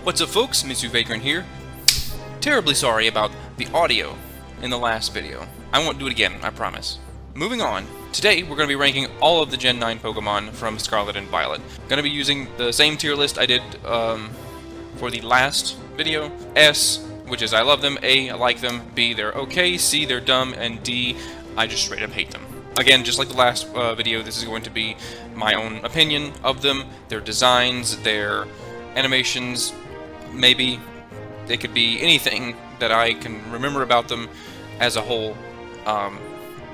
What's up folks, Mitsu Vagrant here. Terribly sorry about the audio in the last video. I won't do it again, I promise. Moving on, today we're going to be ranking all of the Gen 9 Pokemon from Scarlet and Violet. Going to be using the same tier list I did for the last video. S, which is I love them, A, I like them, B, they're okay, C, they're dumb, and D, I just straight up hate them. Again, just like the last video, this is going to be my own opinion of them, their designs, their animations, maybe they could be anything that I can remember about them as a whole,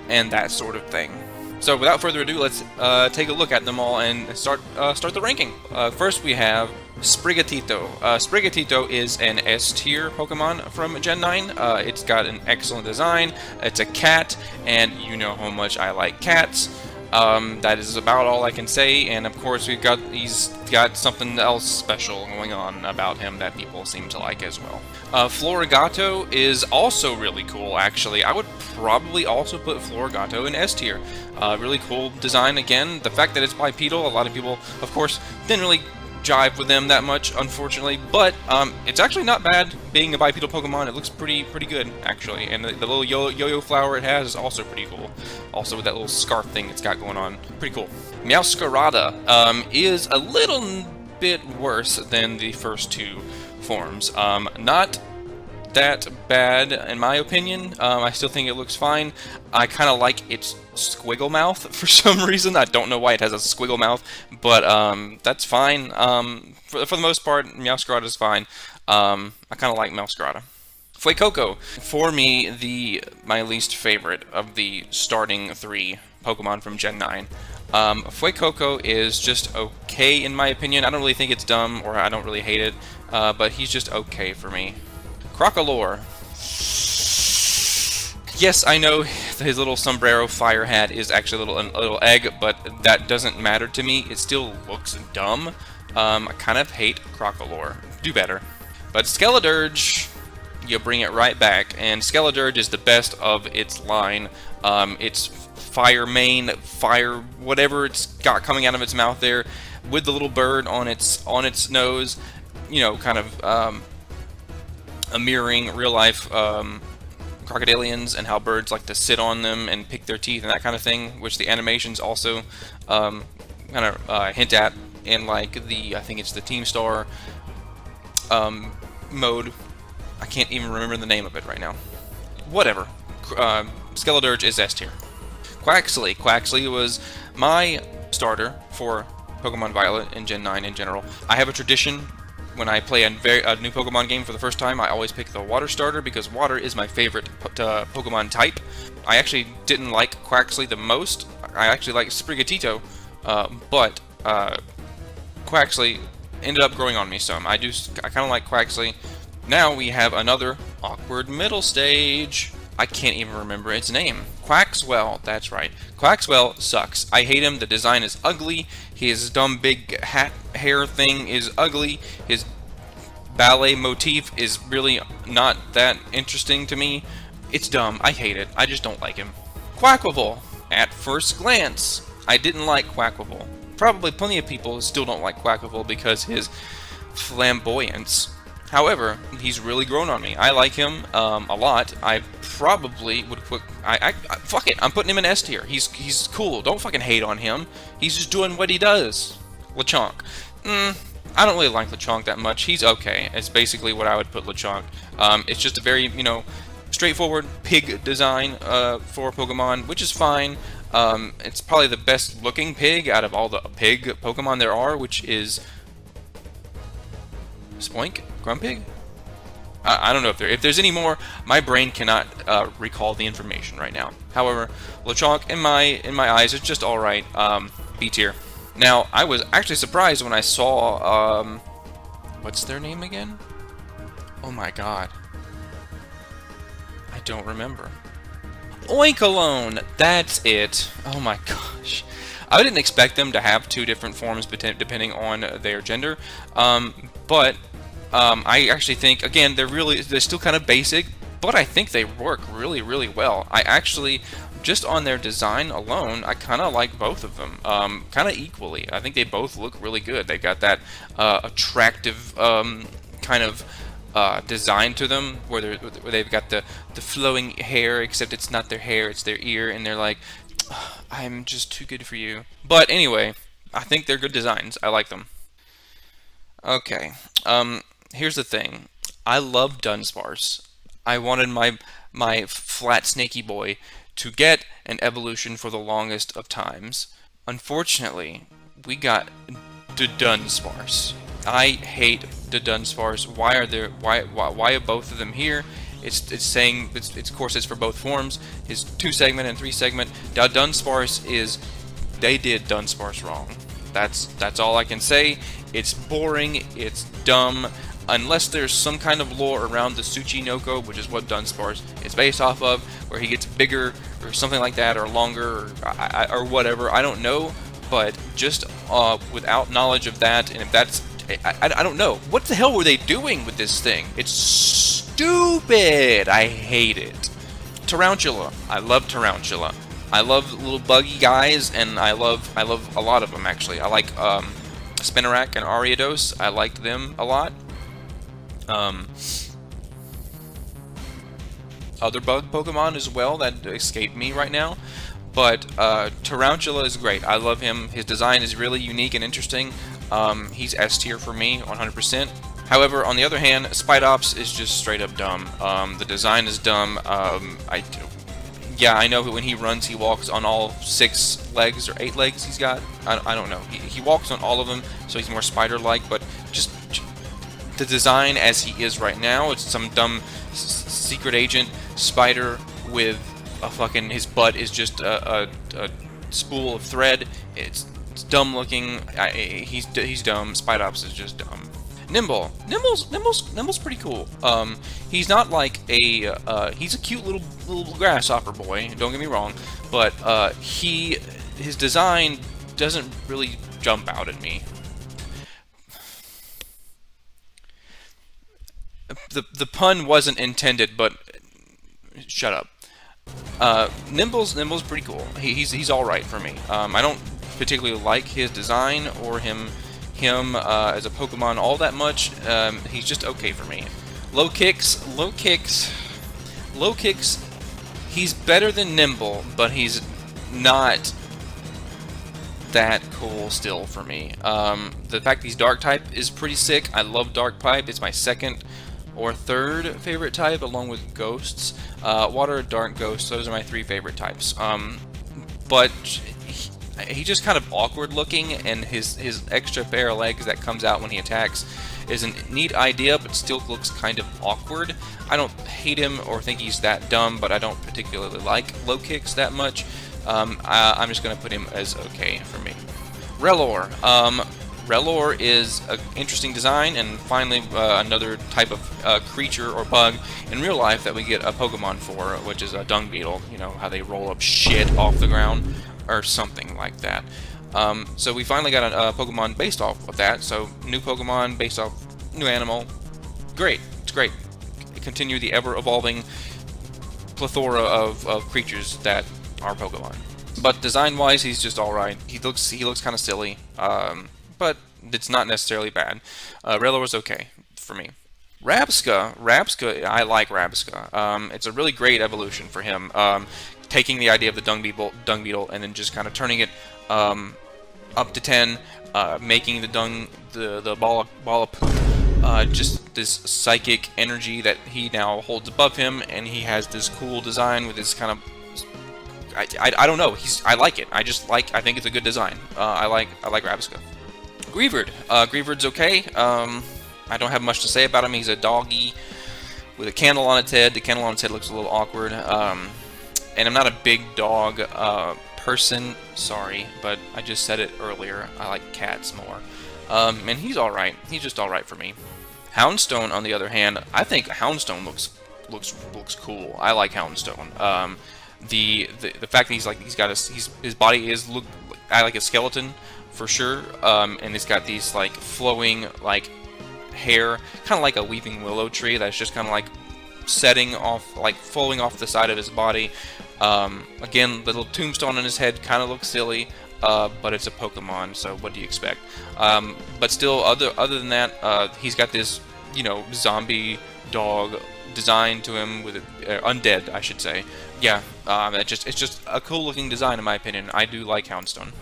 and that sort of thing. So without further ado, let's take a look at them all and start the ranking. First we have Sprigatito. Sprigatito is an S tier Pokemon from Gen 9. It's got an excellent design. It's a cat, and you know how much I like cats. That is about all I can say, and of course he's got something else special going on about him that people seem to like as well. Florigato is also really cool, actually. I would probably also put Florigato in S tier. Really cool design again. The fact that it's bipedal, a lot of people, of course, didn't really jive with them that much, unfortunately, but it's actually not bad being a bipedal Pokemon. It looks pretty good, actually, and the little yo-yo flower it has is also pretty cool. Also with that little scarf thing it's got going on, pretty cool. Meowscarada is a little bit worse than the first two forms. Not that bad in my opinion. I still think it looks fine. I kind of like its squiggle mouth for some reason. I don't know why it has a squiggle mouth, but that's fine. For the most part, Meowscarada is fine. I kind of like Meowscarada. Fuecoco, for me, my least favorite of the starting three Pokemon from Gen 9. Fuecoco is just okay in my opinion. I don't really think it's dumb, or I don't really hate it, but he's just okay for me. Crocolore. Yes, I know his little sombrero fire hat is actually a little egg, but that doesn't matter to me. It still looks dumb. I kind of hate Crocolore. Do better. But Skeledirge, you bring it right back, and Skeledirge is the best of its line. It's fire mane, fire, whatever it's got coming out of its mouth there, with the little bird on its nose. You know, kind of mirroring real life crocodilians and how birds like to sit on them and pick their teeth and that kind of thing, which the animations also kind of hint at in like I think it's the Team Star mode. I can't even remember the name of it right now. Whatever. Skeledirge is S tier. Quaxly. Quaxly was my starter for Pokemon Violet and Gen 9 in general. I have a tradition. When I play a new Pokemon game for the first time, I always pick the water starter because water is my favorite Pokemon type. I actually didn't like Quaxly the most. I actually like Sprigatito, but Quaxly ended up growing on me some. I kind of like Quaxly. Now we have another awkward middle stage. I can't even remember its name. Quaxwell, that's right. Quaxwell sucks. I hate him. The design is ugly. His dumb big hat hair thing is ugly. His ballet motif is really not that interesting to me. It's dumb. I hate it. I just don't like him. Quaquaval. At first glance, I didn't like Quaquaval. Probably plenty of people still don't like Quaquaval because his flamboyance. However, he's really grown on me. I like him a lot. I probably would put... fuck it, I'm putting him in S tier. He's cool. Don't fucking hate on him. He's just doing what he does. Lechonk. I don't really like Lechonk that much. He's okay. It's basically what I would put Lechonk. It's just a very, straightforward pig design for Pokemon, which is fine. It's probably the best looking pig out of all the pig Pokemon there are, which is... Spoink? Grumpig? I don't know if there's any more. My brain cannot recall the information right now. However, Lechonk in my eyes is just all right. B tier. Now I was actually surprised when I saw what's their name again? Oh my god, I don't remember. Oinkologne. That's it. Oh my gosh. I didn't expect them to have two different forms depending on their gender, but I actually think, again, they're still kind of basic, but I think they work really well. I actually, just on their design alone, I kind of like both of them, kind of equally. I think they both look really good. They've got that attractive kind of design to them, where they've got the flowing hair, except it's not their hair, it's their ear, and they're like, I'm just too good for you. But anyway, I think they're good designs. I like them. Okay, here's the thing. I love Dunsparce. I wanted my flat snaky boy to get an evolution for the longest of times. Unfortunately, we got the Dunsparce. I hate the Dunsparce. Why are both of them here? It's saying it's of course it's for both forms. His 2-segment and 3-segment. The Dunsparce is, they did Dunsparce wrong. That's all I can say. It's boring. It's dumb. Unless there's some kind of lore around the Tsuchinoko, which is what Dunsparce is based off of, where he gets bigger or something like that, or longer, or whatever. I don't know, but just without knowledge of that, and if that's, I don't know. What the hell were they doing with this thing? It's stupid. I hate it. Tarantula. I love Tarantula. I love little buggy guys, and I love a lot of them actually. I like Spinarak and Ariados. I liked them a lot. Other bug Pokemon as well that escape me right now, but Tarantula is great. I love him. His design is really unique and interesting. He's S tier for me, 100%. However, on the other hand, Spidops is just straight up dumb. The design is dumb. Yeah, I know when he runs, he walks on all 6 legs or 8 legs he's got. I don't know. He walks on all of them, so he's more spider-like, but just the design as he is right now, it's some dumb secret agent spider with a fucking, his butt is just a spool of thread. It's dumb looking. He's dumb. Spidops is just dumb. Nimble's pretty cool. He's not like a he's a cute little grasshopper boy. Don't get me wrong, but his design doesn't really jump out at me. The pun wasn't intended, but shut up. Nimble's pretty cool. He's all right for me. I don't particularly like his design or him as a Pokemon all that much. He's just okay for me. Low kicks. He's better than Nimble, but he's not that cool still for me. The fact that he's Dark type is pretty sick. I love Dark type. It's my 2nd or 3rd favorite type, along with Ghosts. Water, Dark, Ghosts. Those are my 3 favorite types. But he's just kind of awkward looking, and his extra pair of legs that comes out when he attacks is a neat idea, but still looks kind of awkward. I don't hate him or think he's that dumb, but I don't particularly like low kicks that much. I'm just going to put him as okay for me. Rellor. Rellor is an interesting design, and finally another type of creature or bug in real life that we get a Pokemon for, which is a dung beetle. You know how they roll up shit off the ground, or something like that. So we finally got a Pokemon based off of that. So new Pokemon based off new animal. Great, it's great. Continue the ever-evolving plethora of creatures that are Pokemon. But design-wise, he's just all right. He looks kind of silly, but it's not necessarily bad. Rellor was okay for me. Rabsca, I like Rabsca. It's a really great evolution for him. Taking the idea of the dung beetle and then just kind of turning it up to 10, making the ball of poop just this psychic energy that he now holds above him, and he has this cool design with this kind of I don't know. I like it. I think it's a good design. I like Rabsca. Greavard's okay. I don't have much to say about him. He's a doggy with a candle on its head. The candle on its head looks a little awkward. And I'm not a big dog person, sorry, but I just said it earlier. I like cats more. And he's alright. He's just alright for me. Houndstone, on the other hand, I think Houndstone looks cool. I like Houndstone. The fact that his body is I like a skeleton for sure. And it's got these like flowing like hair, kind of like a weeping willow tree that's just kind of like setting off, like flowing off the side of his body. Again, the little tombstone on his head kind of looks silly, but it's a Pokemon, so what do you expect? But still, other than that, he's got this you know, zombie dog design to him with undead, I should say. Yeah, it's just a cool looking design in my opinion. I do like Houndstone.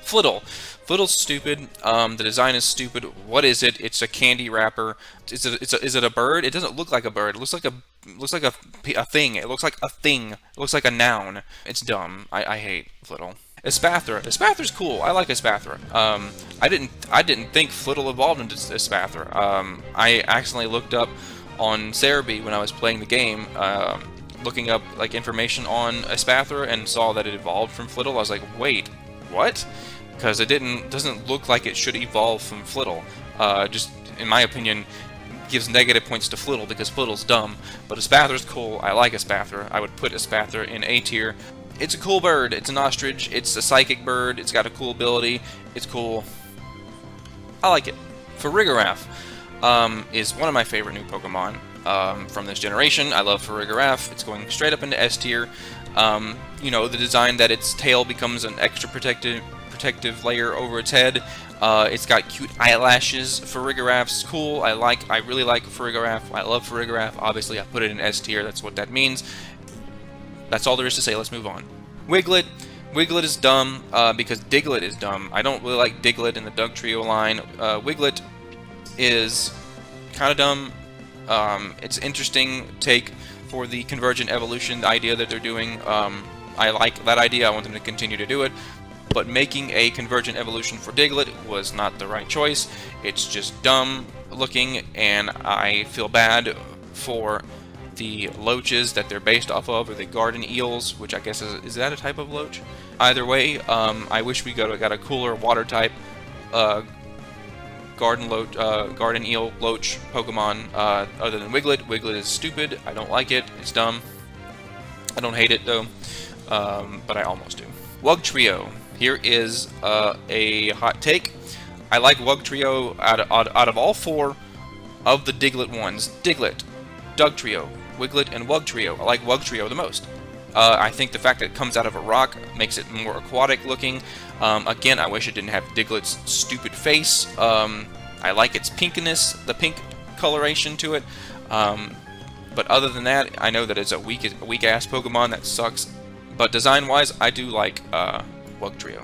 Flittle. Flittle's stupid. The design is stupid. What is it? It's a candy wrapper. Is it a bird? It doesn't look like a bird. It looks like a thing. It looks like a thing. It looks like a noun. It's dumb. I hate Flittle. Espathra. Espathra's cool. I like Espathra. I didn't think Flittle evolved into Espathra. I accidentally looked up on Cerebi when I was playing the game, looking up like information on Espathra, and saw that it evolved from Flittle. I was like, wait, what? Because it doesn't look like it should evolve from Flittle. Just in my opinion, gives negative points to Flittle because Flittle's dumb. But Espathra's cool. I like Espathra. I would put Espathra in A tier. It's a cool bird. It's an ostrich. It's a psychic bird. It's got a cool ability. It's cool. I like it. Farigiraf is one of my favorite new Pokemon from this generation. I love Farigiraf. It's going straight up into S tier. You know, the design that its tail becomes an extra protective layer over its head. It's got cute eyelashes. Farigiraf's cool. I really like Farigiraf. I love Farigiraf. Obviously, I put it in S tier. That's what that means. That's all there is to say. Let's move on. Wiglet. Wiglet is dumb because Diglett is dumb. I don't really like Diglett in the Dugtrio line. Wiglet is kind of dumb. It's interesting take for the convergent evolution, the idea that they're doing. I like that idea. I want them to continue to do it. But making a convergent evolution for Diglett was not the right choice. It's just dumb looking, and I feel bad for the loaches that they're based off of, or the garden eels, which I guess is that a type of loach? Either way, I wish we got a cooler water type garden eel loach Pokemon other than Wiglet. Wiglet is stupid. I don't like it. It's dumb. I don't hate it though, but I almost do. Wugtrio. Here is a hot take. I like Wugtrio out of all four of the Diglett ones. Diglett, Dugtrio, Wiglet, and Wugtrio. I like Wugtrio the most. I think the fact that it comes out of a rock makes it more aquatic looking. Again, I wish it didn't have Diglett's stupid face. I like its pinkiness, the pink coloration to it. But other than that, I know that it's a weak-ass Pokemon that sucks. But design-wise, I do like Wugtrio.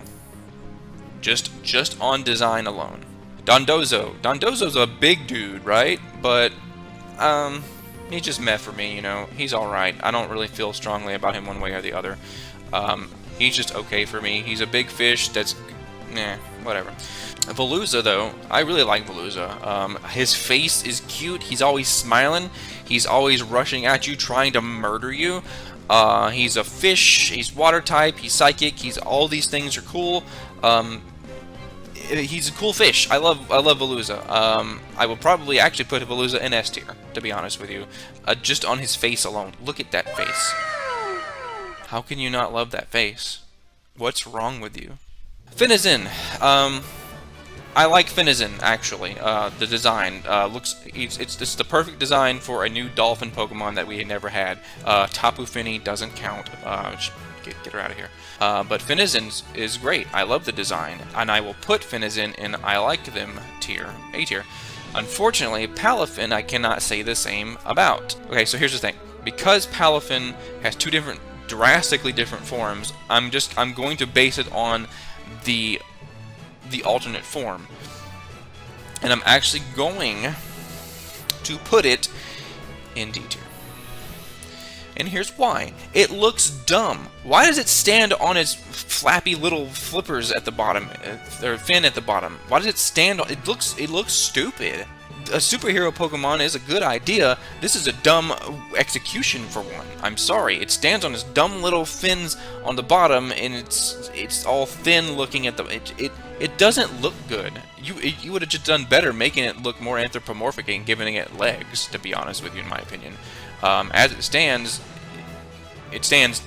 Just on design alone. Dondozo. Dondozo's a big dude, right? But he's just meh for me, you know. He's alright. I don't really feel strongly about him one way or the other. He's just okay for me. He's a big fish that's... whatever. Veluza, though, I really like Veluza. His face is cute. He's always smiling. He's always rushing at you, trying to murder you. He's a fish. He's water type. He's psychic. All these things are cool. He's a cool fish. I love Veluza. I will probably actually put Veluza in S tier, to be honest with you. Just on his face alone. Look at that face. How can you not love that face? What's wrong with you? Finizen. I like Finizen, actually. The design it's the perfect design for a new dolphin Pokemon that we had never had. Tapu Fini doesn't count. Get her out of here. But Finizen is great. I love the design, and I will put Finizen in I like them tier, A tier. Unfortunately, Palafin I cannot say the same about. Okay, so here's the thing. Because Palafin has two drastically different forms, I'm going to base it on the alternate form, and I'm actually going to put it in D tier. And here's why. It looks dumb. Why does it stand on its flappy little flippers at the bottom, or fin at the bottom? Why does it stand on? It looks stupid. A superhero Pokemon is a good idea. This is a dumb execution for one. I'm sorry. It stands on its dumb little fins on the bottom, and it's all thin looking at the. It doesn't look good. You would have just done better making it look more anthropomorphic and giving it legs. To be honest with you, in my opinion, as it stands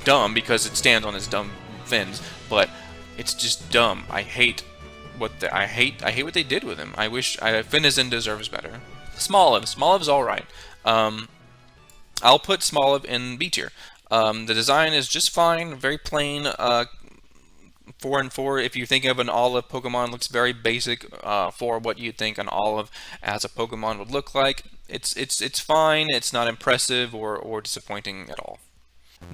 dumb because it stands on its dumb fins. But it's just dumb. I hate what what they did with him. I wish Finizen deserves better. Smoliv. All right. I'll put Smoliv in B tier. The design is just fine, very plain. 4 and 4. If you think of an olive Pokemon, looks very basic for what you'd think an olive as a Pokemon would look like. It's fine. It's not impressive or disappointing at all.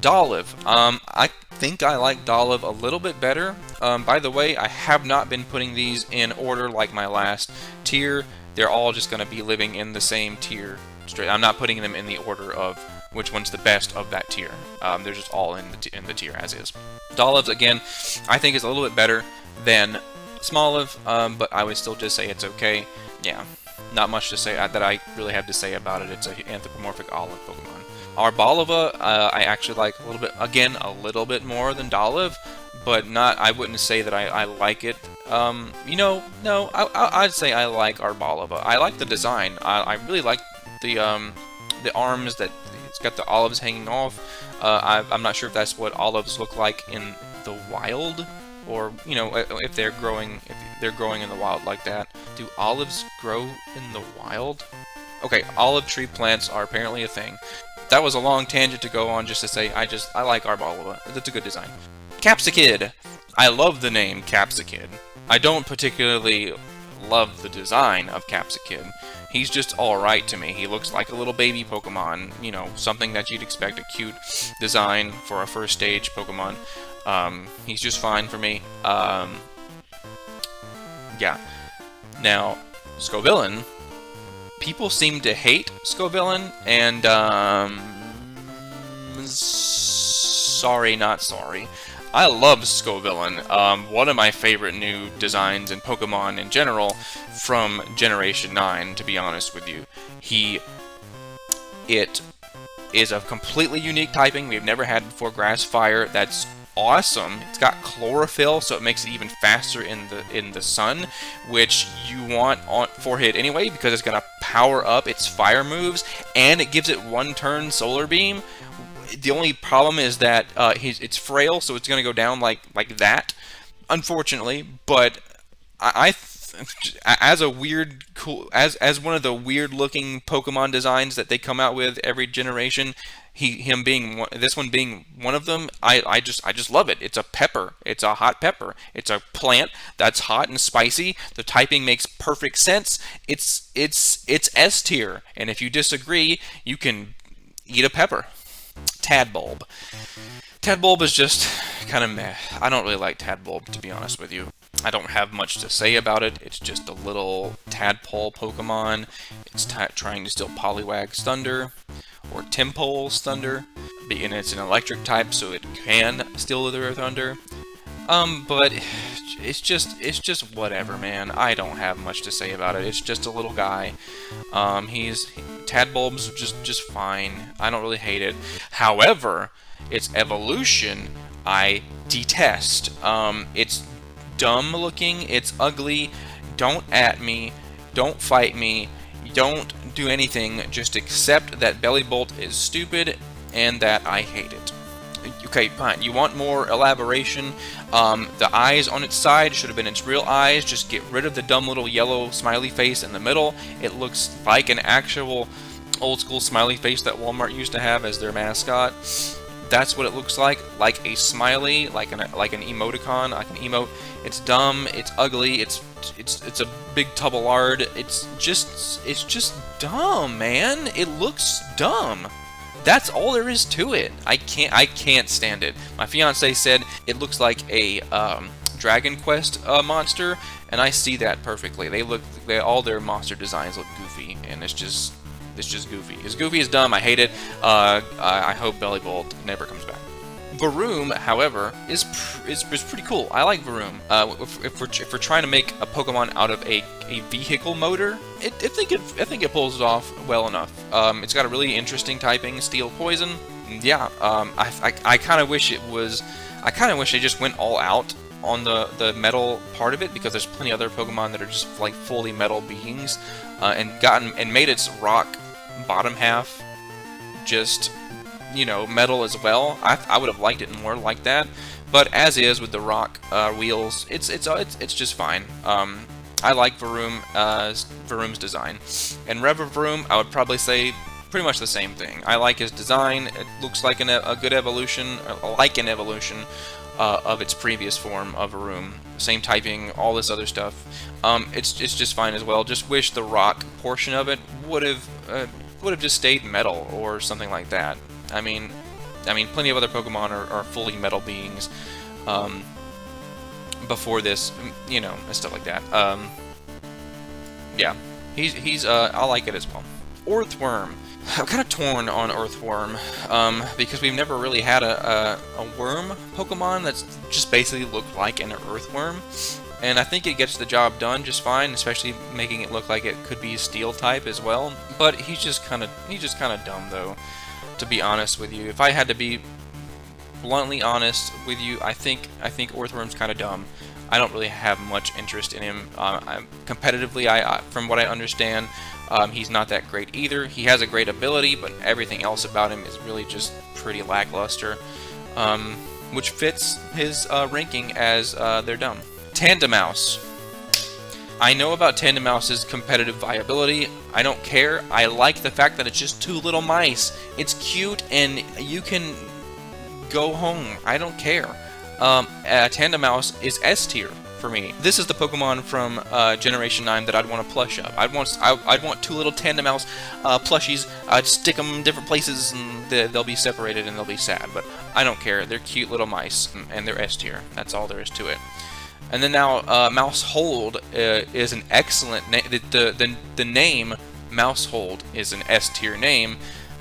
Dolive. I think I like Dolive a little bit better. By the way, I have not been putting these in order like my last tier. They're all just going to be living in the same tier straight. I'm not putting them in the order of which one's the best of that tier. They're just all in the tier as is. Dolive, again, I think is a little bit better than Smoliv, but I would still just say it's okay. Yeah, not much to say that I really have to say about it. It's an anthropomorphic olive Pokemon. Arboliva, I actually like a little bit, again, a little bit more than Dolive, but not, I wouldn't say that I like it. You know, no, I'd say I like Arboliva. I like the design. I really like the arms that it's got the olives hanging off. I'm not sure if that's what olives look like in the wild, or you know, if they're growing in the wild like that. Do olives grow in the wild? Okay, olive tree plants are apparently a thing. That was a long tangent to go on just to say I like Arboliva. It's a good design. Capsicid. I love the name Capsicid. I don't particularly love the design of Capsicid. He's just alright to me. He looks like a little baby Pokemon, you know, something that you'd expect, a cute design for a first stage Pokemon. He's just fine for me. Yeah. Now, Scovillain. People seem to hate Scovillain, and sorry, not sorry. I love Scovillain. One of my favorite new designs in Pokemon in general from Generation 9, to be honest with you. It is a completely unique typing we've never had before, Grass Fire. That's awesome. It's got chlorophyll, so it makes it even faster in the sun, which you want for it anyway, because it's gonna power up its fire moves, and it gives it one-turn solar beam. The only problem is that it's frail, so it's gonna go down like that, unfortunately. But as a weird, cool, as one of the weird-looking Pokemon designs that they come out with every generation, this one being one of them, I just love it. It's a pepper. It's a hot pepper. It's a plant that's hot and spicy. The typing makes perfect sense. It's S tier, and if you disagree, you can eat a pepper. Tadbulb. Tadbulb is just kind of meh. I don't really like Tadbulb, to be honest with you. I don't have much to say about it. It's just a little tadpole Pokemon. It's trying to steal Poliwag's thunder, or Timpole's thunder, and it's an electric type, so it can steal their thunder. But it's just whatever, man. I don't have much to say about it. It's just a little guy. Tadbulb's just fine. I don't really hate it. However, its evolution I detest. It's dumb looking, it's ugly. Don't at me, don't fight me, don't do anything, just accept that Bellibolt is stupid and that I hate it. Okay, fine. You want more elaboration? The eyes on its side should have been its real eyes. Just get rid of the dumb little yellow smiley face in the middle. It looks like an actual old school smiley face that Walmart used to have as their mascot. That's what it looks like a smiley, like an emoticon, like an emote. It's dumb, it's ugly, it's a big tubbleard. It's just dumb, man. It looks dumb. That's all there is to it. I can't stand it. My fiance said it looks like a Dragon Quest monster, and I see that perfectly. All their monster designs look goofy, and it's just goofy. It's goofy, it's dumb, I hate it. I hope Bellibolt never comes back. Varoom, however, is pretty cool. I like Varoom. If we're trying to make a Pokemon out of a vehicle motor, I think it pulls it off well enough. It's got a really interesting typing, Steel Poison. Yeah, I kind of wish it was. I kind of wish they just went all out on the metal part of it, because there's plenty of other Pokemon that are just like fully metal beings, and made its rock bottom half just, you know, metal as well. I would have liked it more like that, but as is with the rock wheels, it's just fine. I like Varoom's design, and Revavroom, I would probably say pretty much the same thing. I like his design. It looks like a good evolution, like an evolution of its previous form of a room. Same typing, all this other stuff. It's just fine as well. Just wish the rock portion of it would have just stayed metal or something like that. I mean, plenty of other Pokemon are fully metal beings before this, you know, and stuff like that. Yeah, he's I like it as well. Earthworm. I'm kind of torn on Earthworm because we've never really had a worm Pokemon that's just basically looked like an Earthworm, and I think it gets the job done just fine, especially making it look like it could be Steel type as well. But he's just kind of dumb though, to be honest with you. If I had to be bluntly honest with you, I think Earthworm's kind of dumb. I don't really have much interest in him. Competitively, from what I understand, he's not that great either. He has a great ability, but everything else about him is really just pretty lackluster, which fits his ranking as they're dumb. Tandemaus. I know about Tandemaus's competitive viability. I don't care. I like the fact that it's just two little mice. It's cute, and you can go home. I don't care. Tandemaus is S tier for me. This is the Pokemon from Generation 9 that I'd want to plush up. I'd want two little Tandemaus plushies. I'd stick them in different places, and they'll be separated and they'll be sad. But I don't care. They're cute little mice, and they're S tier. That's all there is to it. And then now, Mousehold is an excellent name. The name Mousehold is an S tier name.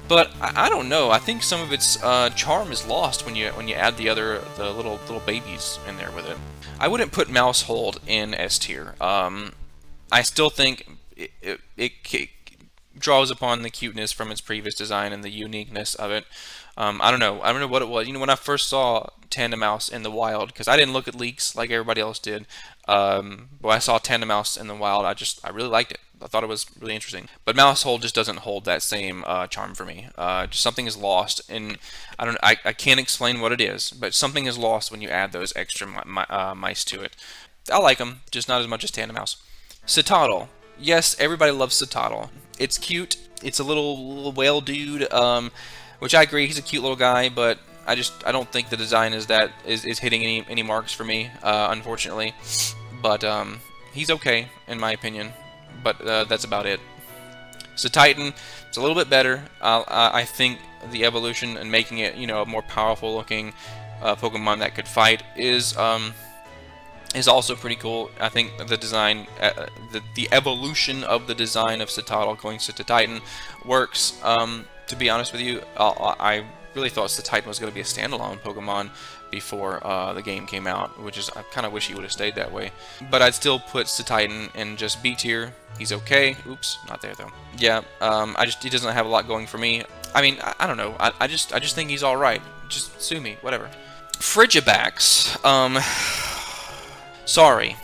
But I don't know. I think some of its charm is lost when you add the little babies in there with it. I wouldn't put Mousehold in S tier. I still think it draws upon the cuteness from its previous design and the uniqueness of it. I don't know what it was. You know, when I first saw Tandemaus in the wild, because I didn't look at leaks like everybody else did. When I saw Tandemaus in the wild, I really liked it. I thought it was really interesting. But Mousehold just doesn't hold that same charm for me. Just something is lost, and I can't explain what it is, but something is lost when you add those extra mice to it. I like them, just not as much as Tandemaus. Citadel. Yes, everybody loves Citadel. It's cute. It's a little whale dude, which I agree, he's a cute little guy, but I don't think the design is hitting any marks for me, unfortunately. But he's okay in my opinion. But that's about it. Cititan, it's a little bit better. I think the evolution and making it, you know, a more powerful looking Pokemon that could fight is also pretty cool. I think the design, the evolution of the design of Citadel going to Titan works. To be honest with you, I really thought Cititan was going to be a standalone Pokemon before the game came out, which is, I kind of wish he would have stayed that way. But I'd still put Cititan in just B tier. He's okay. Oops, not there though. Yeah, he doesn't have a lot going for me. I mean, I don't know. I just think he's all right. Just sue me, whatever. Frigibax. Sorry,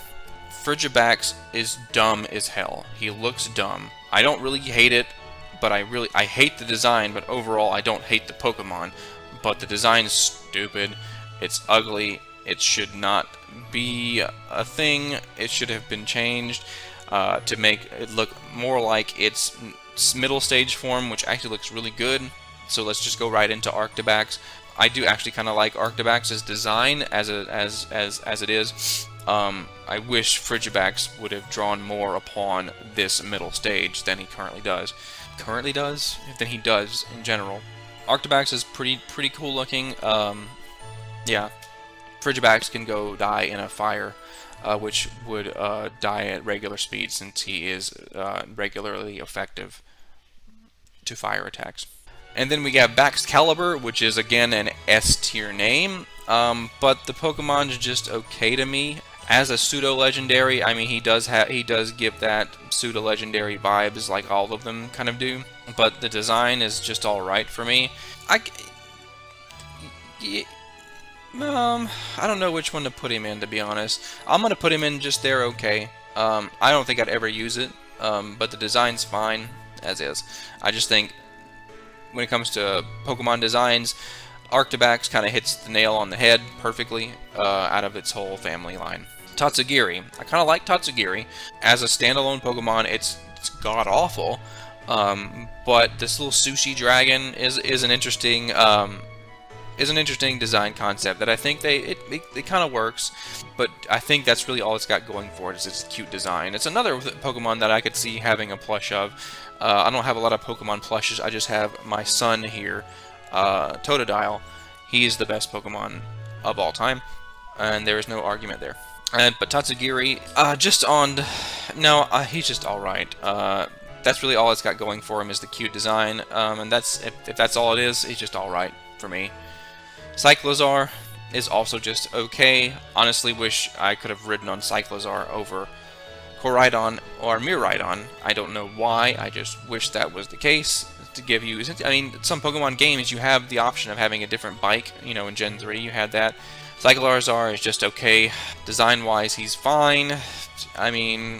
Frigibax is dumb as hell. He looks dumb. I don't really hate it, but I hate the design. But overall, I don't hate the Pokemon. But the design's stupid. It's ugly. It should not be a thing. It should have been changed to make it look more like its middle stage form, which actually looks really good. So let's just go right into Arctibax. I do actually kind of like Arctibax's design as it is. I wish Frigibax would have drawn more upon this middle stage than he currently does. Than he does in general. Arctibax is pretty cool looking. Yeah, Frigibax can go die in a fire, which would die at regular speed since he is regularly effective to fire attacks. And then we got Baxcalibur, which is again an S tier name, but the Pokemon's just okay to me. As a pseudo-legendary, I mean, he does give that pseudo-legendary vibes like all of them kind of do, but the design is just alright for me. I don't know which one to put him in, to be honest. I'm gonna put him in just there okay. I don't think I'd ever use it, but the design's fine, as is. I just think when it comes to Pokemon designs, Arctibax kind of hits the nail on the head perfectly out of its whole family line. Tatsugiri. I kind of like Tatsugiri. As a standalone Pokemon, it's god-awful, but this little sushi dragon is an interesting is an interesting design concept that I think it kind of works, but I think that's really all it's got going for it is its cute design. It's another Pokemon that I could see having a plush of. I don't have a lot of Pokemon plushes. I just have my son here, Totodile. He's the best Pokemon of all time, and there is no argument there. But Tatsugiri, he's just all right. That's really all it's got going for him is the cute design, and if that's all it is, he's just all right for me. Cyclozar is also just okay. Honestly, wish I could have ridden on Cyclozar over Koraidon or Miraidon. I don't know why. I just wish that was the case. To give you, I mean, some Pokemon games you have the option of having a different bike. You know, in Gen 3 you had that. Cyclozar is just okay. Design-wise, he's fine. I mean,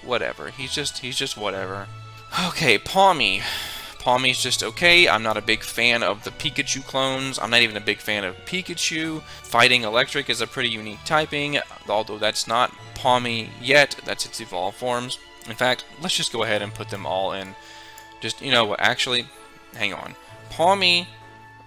whatever. He's just whatever. Okay, Pawmi. Pawmi's just okay. I'm not a big fan of the Pikachu clones. I'm not even a big fan of Pikachu. Fighting Electric is a pretty unique typing, although that's not Pawmi yet. That's its evolved forms. In fact, let's just go ahead and put them all in. Just, you know what, actually, hang on. Pawmi,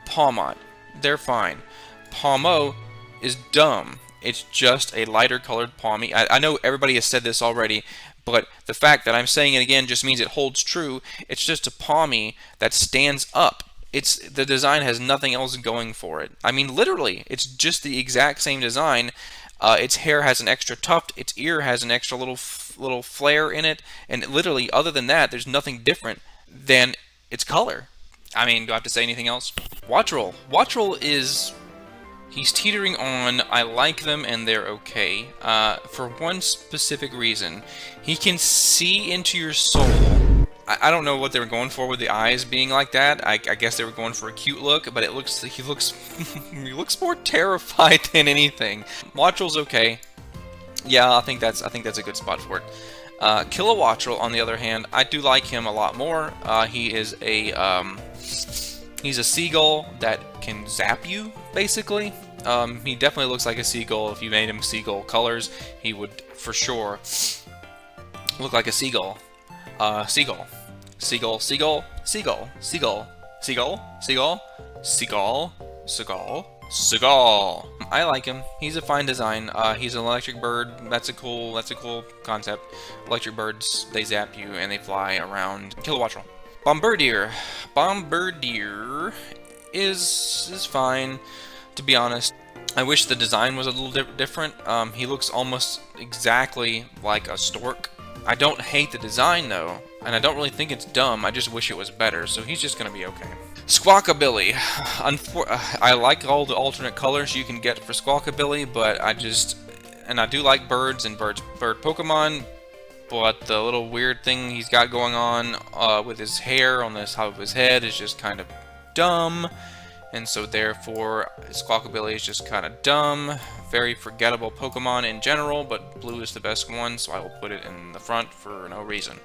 Pawmot, they're fine. Pawmo is dumb. It's just a lighter colored Pawmi. I know everybody has said this already, but the fact that I'm saying it again just means it holds true. It's just a Pawmi that stands up. The design has nothing else going for it. I mean, literally, it's just the exact same design. Its hair has an extra tuft. Its ear has an extra little flare in it, and literally, other than that, there's nothing different than its color. I mean, do I have to say anything else? Wattrel. Wattrel he's teetering on, I like them and they're okay, for one specific reason. He can see into your soul. I don't know what they were going for with the eyes being like that. I guess they were going for a cute look, but he looks more terrified than anything. Wattrel's okay. Yeah, I think that's a good spot for it. Kilowattrel, on the other hand, I do like him a lot more. He's a seagull that can zap you, basically. He definitely looks like a seagull. If you made him seagull colors, he would for sure look like a seagull. Seagull. Seagull, seagull, seagull, seagull, seagull, seagull, seagull, seagull, seagull. I like him. He's a fine design. He's an electric bird. That's a cool concept. Electric birds, they zap you and they fly around. Kilowattrel. Bombardier. Bombardier is fine, to be honest. I wish the design was a little different. He looks almost exactly like a stork. I don't hate the design though, and I don't really think it's dumb. I just wish it was better, so he's just gonna be okay. Squawkabilly. I like all the alternate colors you can get for Squawkabilly, but I do like birds and bird Pokemon, but the little weird thing he's got going on with his hair on the top of his head is just kind of dumb, and so therefore Squawkabilly is just kind of dumb. Very forgettable Pokemon in general, but blue is the best one, so I will put it in the front for no reason.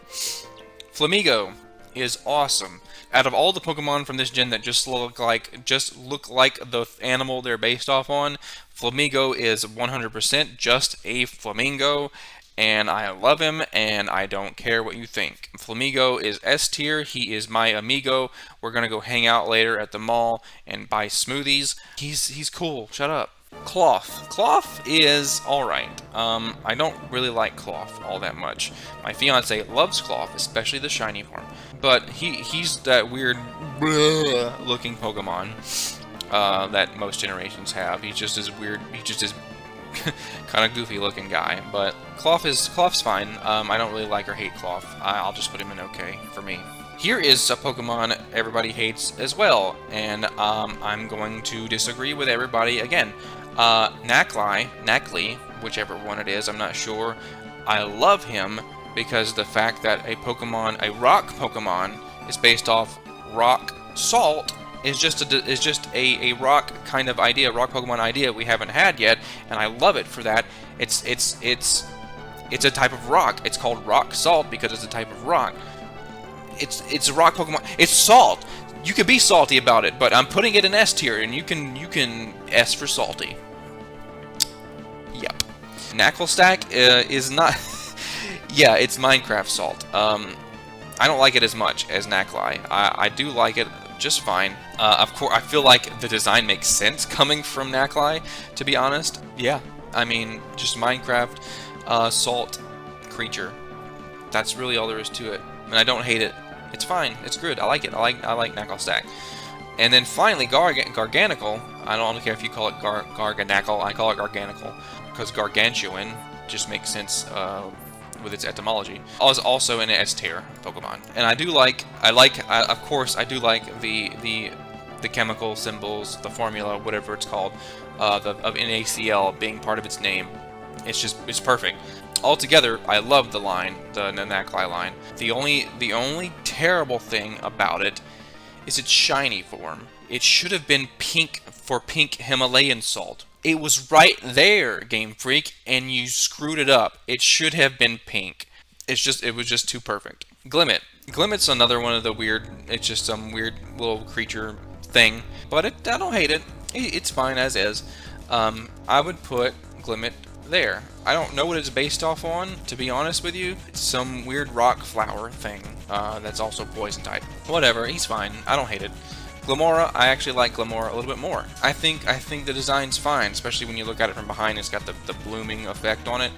Flamigo is awesome. Out of all the Pokemon from this gen that just look like the animal they're based off on, Flamigo is 100% just a flamingo, and I love him, and I don't care what you think. Flamigo is S tier. He is my amigo. We're gonna go hang out later at the mall and buy smoothies. He's cool. Shut up. Cloth. Cloth is alright. I don't really like Cloth all that much. My fiance loves Cloth, especially the shiny form. But he's that weird looking Pokemon that most generations have. He's just as weird. He's just as kind of goofy looking guy. But Cloth's fine. I don't really like or hate Cloth. I'll just put him in okay for me. Here is a Pokemon everybody hates as well, and I'm going to disagree with everybody again. Nacli, whichever one it is, I'm not sure. I love him because the fact that a rock Pokemon, is based off rock salt is just a rock kind of idea, rock Pokemon idea we haven't had yet, and I love it for that. It's a type of rock. It's called rock salt because it's a type of rock. It's a rock Pokemon. It's salt. You can be salty about it, but I'm putting it in S tier, and you can S for salty. Yep. Knucklestack is not. Yeah, it's Minecraft salt. I don't like it as much as Nacli. I do like it just fine. Of course, I feel like the design makes sense coming from Nacli, to be honest. Yeah, I mean, just Minecraft salt creature. That's really all there is to it, and I don't hate it. It's fine. It's good. I like it. I like Nacli Stack. And then finally, Garganical. I don't care if you call it Garganical. I call it Garganical because Gargantuan just makes sense with its etymology. Is also an S-tier Pokemon, and of course, I do like the chemical symbols, the formula, whatever it's called, of NaCl being part of its name. It's perfect. Altogether, I love the line, the Nacli line. The only terrible thing about it is its shiny form. It should have been pink for pink Himalayan salt. It was right there, Game Freak, and you screwed it up. It should have been pink. It was just too perfect. Glimmet. Glimmet's another one of the weird, it's just some weird little creature thing, but I don't hate it. It's fine as is. I would put Glimmet there. I don't know what it's based off on, to be honest with you. It's some weird rock flower thing that's also poison type. Whatever, he's fine. I don't hate it. Glimmora, I actually like Glimmora a little bit more. I think the design's fine, especially when you look at it from behind. It's got the blooming effect on it.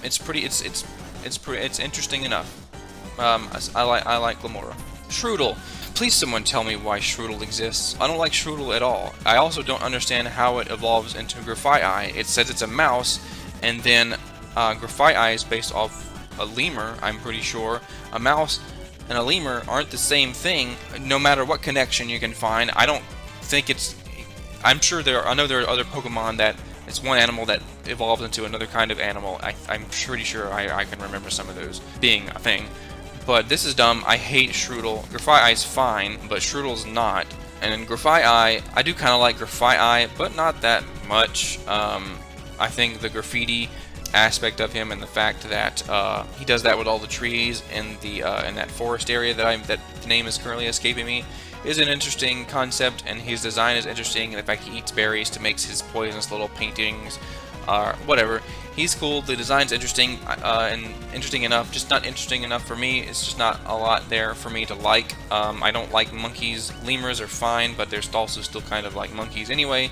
It's interesting enough. I like Glimmora. Shroodle. Please someone tell me why Shroodle exists. I don't like Shroodle at all. I also don't understand how it evolves into Grafaiai. It says it's a mouse, and then Grafaiai is based off a lemur, I'm pretty sure. A mouse and a lemur aren't the same thing, no matter what connection you can find. I don't think it's... I'm sure I know there are other Pokemon that it's one animal that evolves into another kind of animal. I'm pretty sure I can remember some of those being a thing. But this is dumb. I hate Shroodle. Grafaiai's fine, but Shroodle's not. And in Grafaiai, I do kind of like Grafaiai, but not that much. I think the graffiti aspect of him and the fact that he does that with all the trees in that forest area that the name is currently escaping me is an interesting concept, and his design is interesting, and the fact he eats berries to make his poisonous little paintings, whatever. He's cool. The design's interesting and interesting enough, just not interesting enough for me. It's just not a lot there for me to like. I don't like monkeys. Lemurs are fine, but they're also still kind of like monkeys anyway.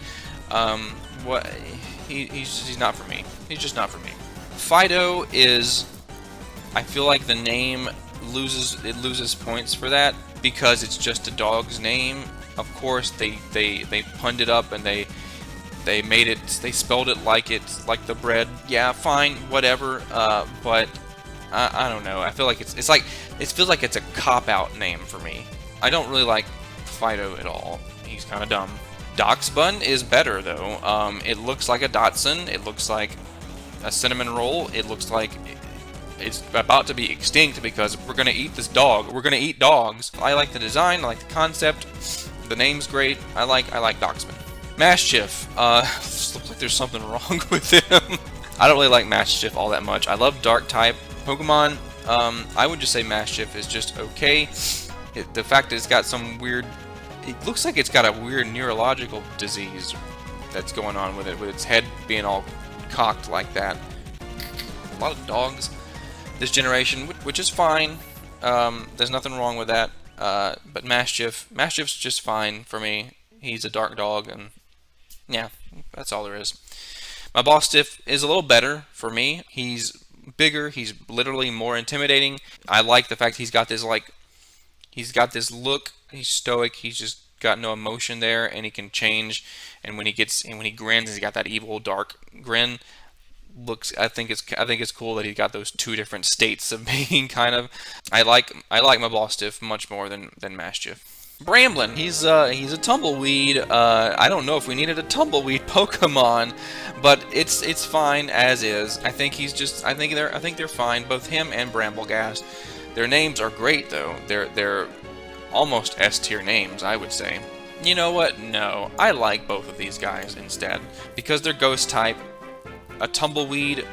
He's not for me. He's just not for me. Fido is... I feel like the name loses points for that because it's just a dog's name. Of course, they punned it up and they made it. They spelled it like it's like the bread. Yeah, fine, whatever. But I don't know. I feel like it feels like it's a cop-out name for me. I don't really like Fido at all. He's kind of dumb. Doxbun is better though. It looks like a Dotson. It looks like a cinnamon roll. It looks like it's about to be extinct because we're gonna eat this dog. We're gonna eat dogs. I like the design. I like the concept. The name's great. I like Doxbun. Mashchiff. Looks like there's something wrong with him. I don't really like Mashchiff all that much. I love dark type Pokemon. I would just say Mashchiff is just okay. The fact that it's got some weird... It looks like it's got a weird neurological disease that's going on with it, with its head being all cocked like that. A lot of dogs this generation, which is fine. There's nothing wrong with that. But Mashchiff's just fine for me. He's a dark dog, and yeah, that's all there is. My Bostiff is a little better for me. He's bigger. He's literally more intimidating. I like the fact he's got this look. He's stoic. He's just got no emotion there, and he can change. And when he grins, he's got that evil dark grin. I think it's cool that he's got those two different states of being kind of. I like my Bostiff much more than Mashchiff. Bramblin, he's a tumbleweed. I don't know if we needed a tumbleweed Pokemon, but it's fine as is. I think they're fine, both him and Bramblegast. Their names are great though. They're almost S-tier names, I would say. You know what? No, I like both of these guys instead because they're ghost type. A tumbleweed,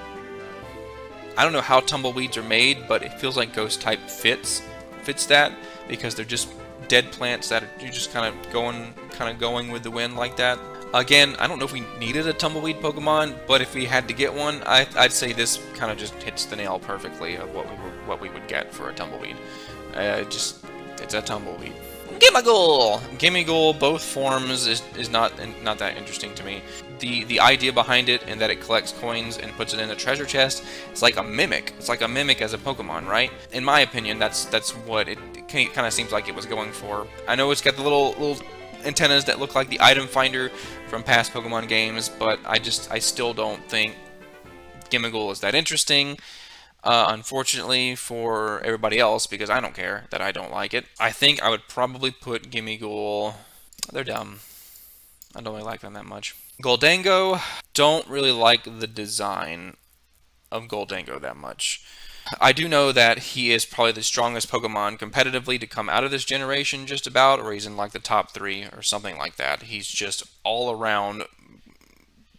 I don't know how tumbleweeds are made, but it feels like ghost type fits that because they're just dead plants that you're just kind of going with the wind like that. Again, I don't know if we needed a tumbleweed Pokemon, but if we had to get one, I'd say this kind of just hits the nail perfectly of what we would get for a tumbleweed. It's a tumbleweed. Gimmighoul! Gimmighoul, both forms, is not that interesting to me. The idea behind it and that it collects coins and puts it in a treasure chest, it's like a mimic. It's like a mimic as a Pokemon, right? In my opinion, that's what it kind of seems like it was going for. I know it's got the little antennas that look like the item finder from past Pokemon games, but I still don't think Gimmighoul is that interesting. Unfortunately for everybody else, because I don't care that I don't like it, I think I would probably put Gimmighoul. They're dumb. I don't really like them that much. Goldango, don't really like the design of Goldango that much. I do know that he is probably the strongest Pokemon competitively to come out of this generation, just about, or he's in like the top 3 or something like that. He's just all around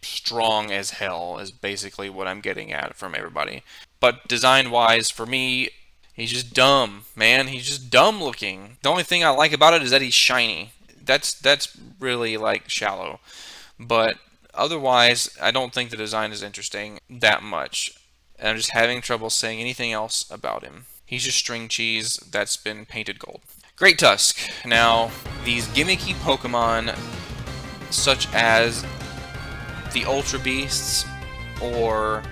strong as hell, is basically what I'm getting at from everybody. But design-wise, for me, he's just dumb, man. He's just dumb looking. The only thing I like about it is that he's shiny. That's really, like, shallow. But otherwise, I don't think the design is interesting that much. And I'm just having trouble saying anything else about him. He's just string cheese that's been painted gold. Great Tusk. Now, these gimmicky Pokemon, such as the Ultra Beasts or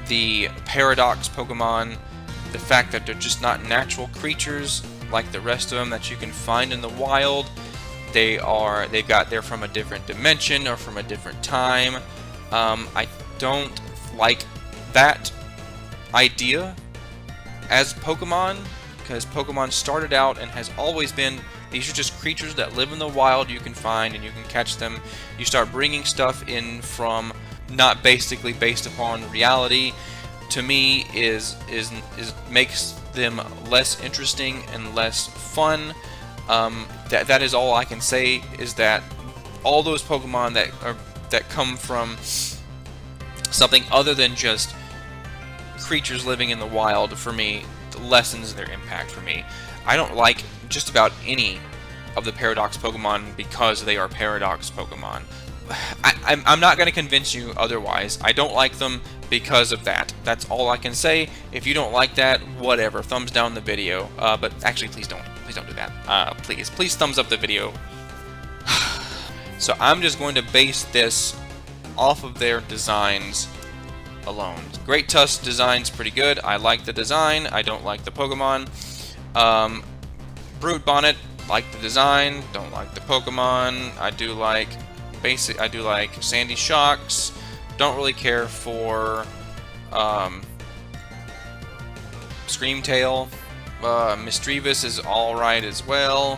the Paradox Pokemon, the fact that they're just not natural creatures like the rest of them that you can find in the wild. They're from a different dimension or from a different time. I don't like that idea as Pokemon, because Pokemon started out and has always been, these are just creatures that live in the wild, you can find and you can catch them. You start bringing stuff in from not basically based upon reality, to me is makes them less interesting and less fun. That is all I can say, is that all those Pokemon that come from something other than just creatures living in the wild, for me, lessens their impact for me. I don't like just about any of the Paradox Pokemon because they are Paradox Pokemon. I'm not going to convince you otherwise. I don't like them because of that. That's all I can say. If you don't like that, whatever. Thumbs down the video. But actually, please don't. Please don't do that. Please thumbs up the video. So I'm just going to base this off of their designs alone. Great Tusk design's pretty good. I like the design. I don't like the Pokemon. Brute Bonnet, like the design. Don't like the Pokemon. I do like Sandy Shocks. Don't really care for Screamtail. Misdreavus is alright as well.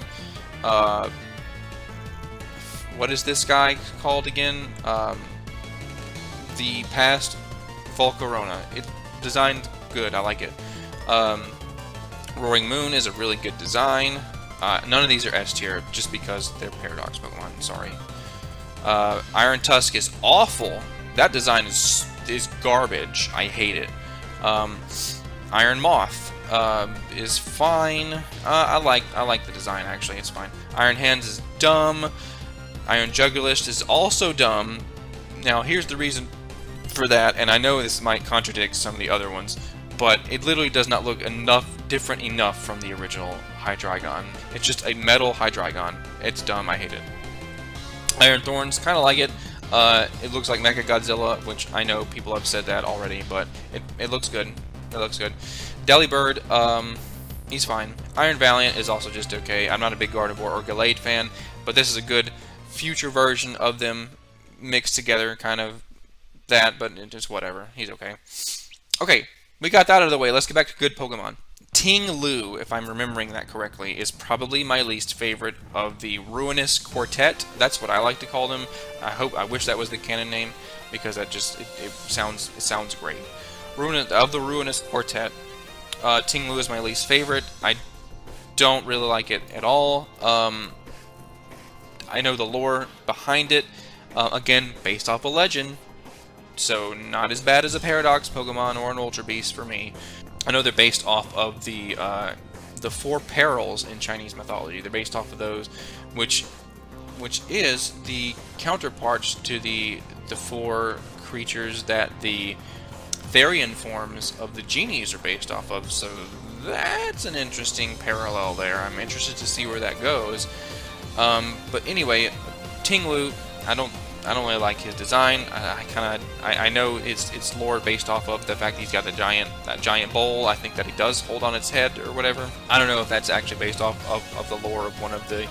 What is this guy called again? The past Volcarona. It designed good. I like it. Roaring Moon is a really good design. None of these are S tier just because they're Paradox Pokemon. Sorry. Iron Tusk is awful. That design is garbage. I hate it. Iron Moth is fine. I like the design, actually. It's fine. Iron Hands is dumb. Iron Juggulist is also dumb. Now, here's the reason for that, and I know this might contradict some of the other ones, but it literally does not look different enough from the original Hydreigon. It's just a metal Hydreigon. It's dumb. I hate it. Iron Thorns, kind of like it. It looks like Mechagodzilla, which I know people have said that already, but it looks good. It looks good. Delibird, he's fine. Iron Valiant is also just okay. I'm not a big Gardevoir or Gallade fan, but this is a good future version of them mixed together, kind of that, but just whatever. He's okay. Okay, we got that out of the way. Let's get back to good Pokemon. Ting Lu, if I'm remembering that correctly, is probably my least favorite of the Ruinous Quartet. That's what I like to call them. I wish that was the canon name, because that just it sounds great. Of the Ruinous Quartet, Ting Lu is my least favorite. I don't really like it at all. I know the lore behind it. Again, based off a legend, so not as bad as a Paradox Pokemon or an Ultra Beast for me. I know they're based off of the four perils in Chinese mythology. They're based off of those, which is the counterparts to the four creatures that the Therian forms of the genies are based off of. So that's an interesting parallel there. I'm interested to see where that goes. But anyway, Tinglu, I don't I don't really like his design. I know it's lore based off of the fact that he's got that giant bowl. I think that he does hold on its head or whatever. I don't know if that's actually based off of the lore of one of the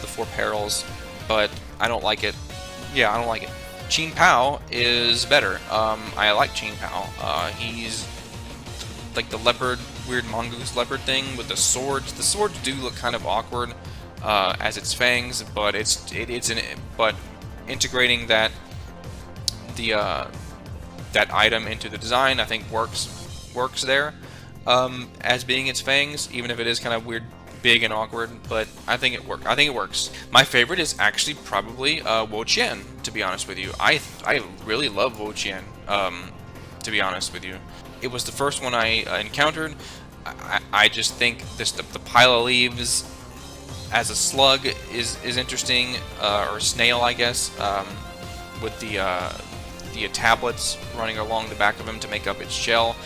four perils, but I don't like it. Yeah, I don't like it. Qin Pao is better. I like Qin Pao. He's like the leopard, weird mongoose leopard thing with the swords. The swords do look kind of awkward as its fangs, but but integrating that item into the design, I think works there as being its fangs, even if it is kind of weird, big and awkward. But I think it works. My favorite is actually probably Wo Qian, to be honest with you. I really love Wo Qian. To be honest with you, it was the first one I encountered. I just think the pile of leaves as a slug is interesting, or snail, I guess, with the tablets running along the back of him to make up its shell.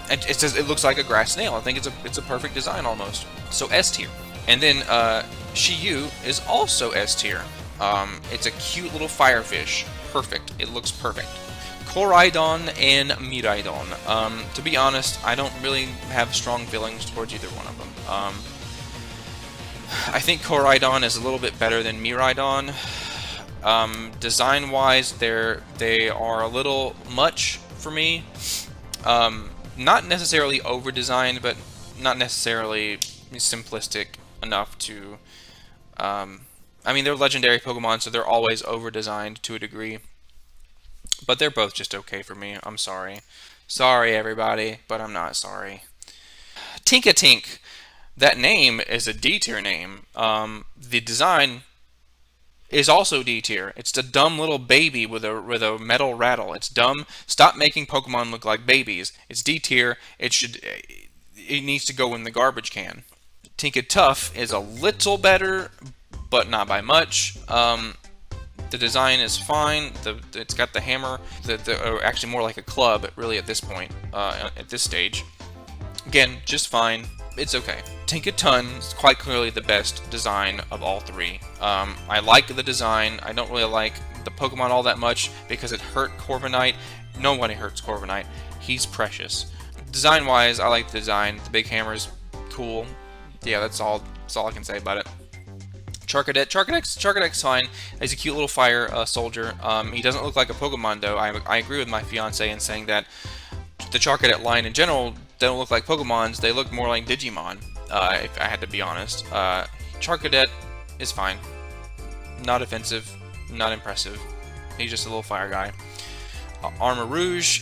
It looks like a grass snail. I think it's a perfect design almost. So S tier. And then Shiyu is also S tier. It's a cute little firefish. Perfect. It looks perfect. Koraidon and Miraidon. To be honest, I don't really have strong feelings towards either one of them. I think Koraidon is a little bit better than Miraidon. Design-wise, they are a little much for me. Not necessarily over-designed, but not necessarily simplistic enough to... I mean, they're legendary Pokemon, so they're always over-designed to a degree. But they're both just okay for me. I'm sorry. Sorry, everybody, but I'm not sorry. Tinkatink. That name is a D tier name. The design is also D tier. It's a dumb little baby with a metal rattle. It's dumb. Stop making Pokemon look like babies. It's D tier. It needs to go in the garbage can. Tinkatuff is a little better, but not by much. The design is fine. It's got the hammer, or actually more like a club, really, at this point, at this stage. Again, just fine. It's okay. Tinkatun is quite clearly the best design of all three. I like the design. I don't really like the Pokemon all that much because it hurt Corviknight. Nobody hurts Corviknight. He's precious. Design-wise, I like the design. The big hammer's cool. Yeah, that's all I can say about it. Charcadec's fine. He's a cute little fire soldier. He doesn't look like a Pokemon, though. I agree with my fiance in saying that the Charcadet line in general don't look like Pokemons. They look more like Digimon, if I had to be honest. Charcadet is fine. Not offensive. Not impressive. He's just a little fire guy. Armor Rouge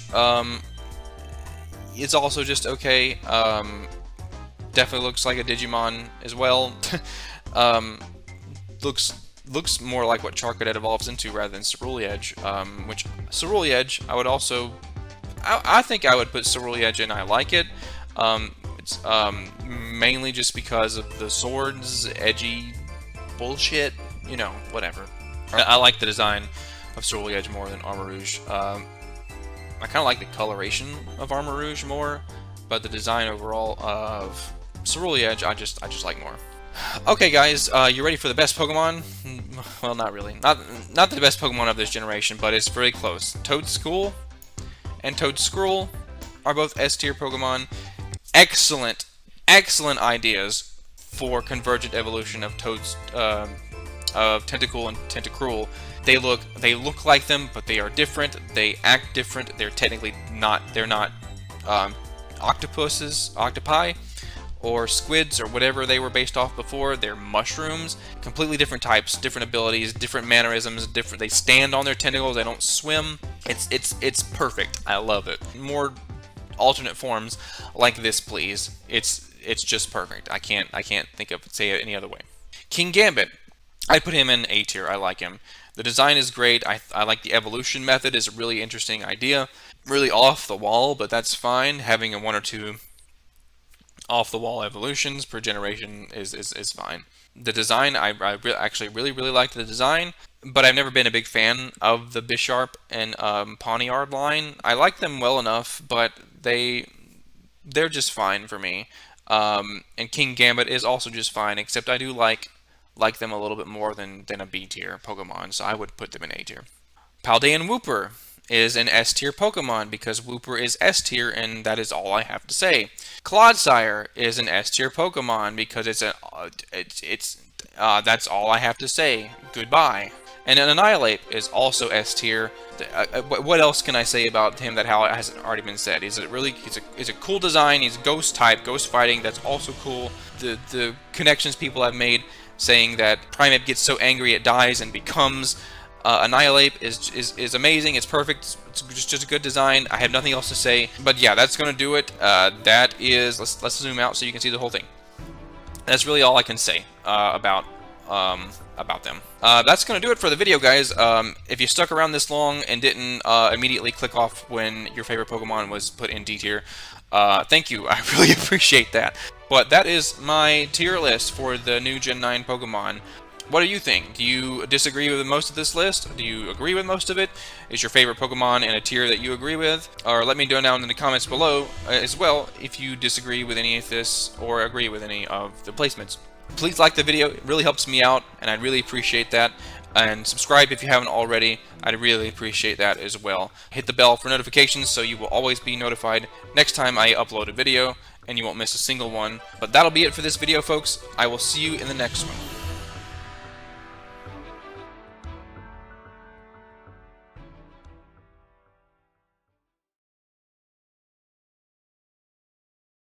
is also just okay. Definitely looks like a Digimon as well. Looks more like what Charcadet evolves into rather than Cerulean, which Cerulean I would also... I think I would put Cerulean in I like it. It's mainly just because of the swords, edgy bullshit, you know, whatever. I like the design of Cerulean more than Armor Rouge. I kind of like the coloration of Armor Rouge more, but the design overall of Cerulean I just like more. Okay, guys, you ready for the best Pokemon? Well, not really. Not the best Pokemon of this generation, but it's very close. Toedscool and Toedscruel are both S-tier Pokemon. Excellent ideas for convergent evolution of Tentacool and Tentacruel. They look like them, but they are different. They act different. They're technically not. They're not octopi, or squids, or whatever they were based off before. They're mushrooms. Completely different types, different abilities, different mannerisms, different. They stand on their tentacles. They don't swim. It's perfect. I love it. More alternate forms like this, please. It's just perfect. I can't say it any other way. King Gambit. I'd put him in A tier. I like him. The design is great. I like the evolution method. Is a really interesting idea. Really off the wall, but that's fine. Having a one or two off-the-wall evolutions per generation is fine. The design, actually really like the design, but I've never been a big fan of the Bisharp and Pawniard line. I like them well enough, but they they're just fine for me. And King Gambit is also just fine, except I do like them a little bit more than a B tier Pokemon, so I would put them in A tier. Paldean Wooper is an S tier Pokemon because Wooper is S tier, and that is all I have to say. Clodsire is an S tier Pokemon because that's all I have to say. Goodbye. And an Annihilate is also S tier. What else can I say about him that hasn't already been said? He's a cool design. He's ghost type, ghost fighting. That's also cool. The connections people have made saying that Primeape gets so angry it dies and becomes Annihilate is amazing. It's perfect. It's just a good design. I have nothing else to say. But yeah, that's gonna do it. That is let's zoom out so you can see the whole thing. That's really all I can say about them. That's going to do it for the video, guys. If you stuck around this long and didn't immediately click off when your favorite Pokemon was put in D tier, thank you. I really appreciate that. But that is my tier list for the new Gen 9 Pokemon. What do you think? Do you disagree with most of this list? Do you agree with most of it? Is your favorite Pokemon in a tier that you agree with? Or let me know down in the comments below as well if you disagree with any of this or agree with any of the placements. Please like the video, it really helps me out, and I'd really appreciate that. And subscribe if you haven't already, I'd really appreciate that as well. Hit the bell for notifications so you will always be notified next time I upload a video, and you won't miss a single one. But that'll be it for this video, folks. I will see you in the next one.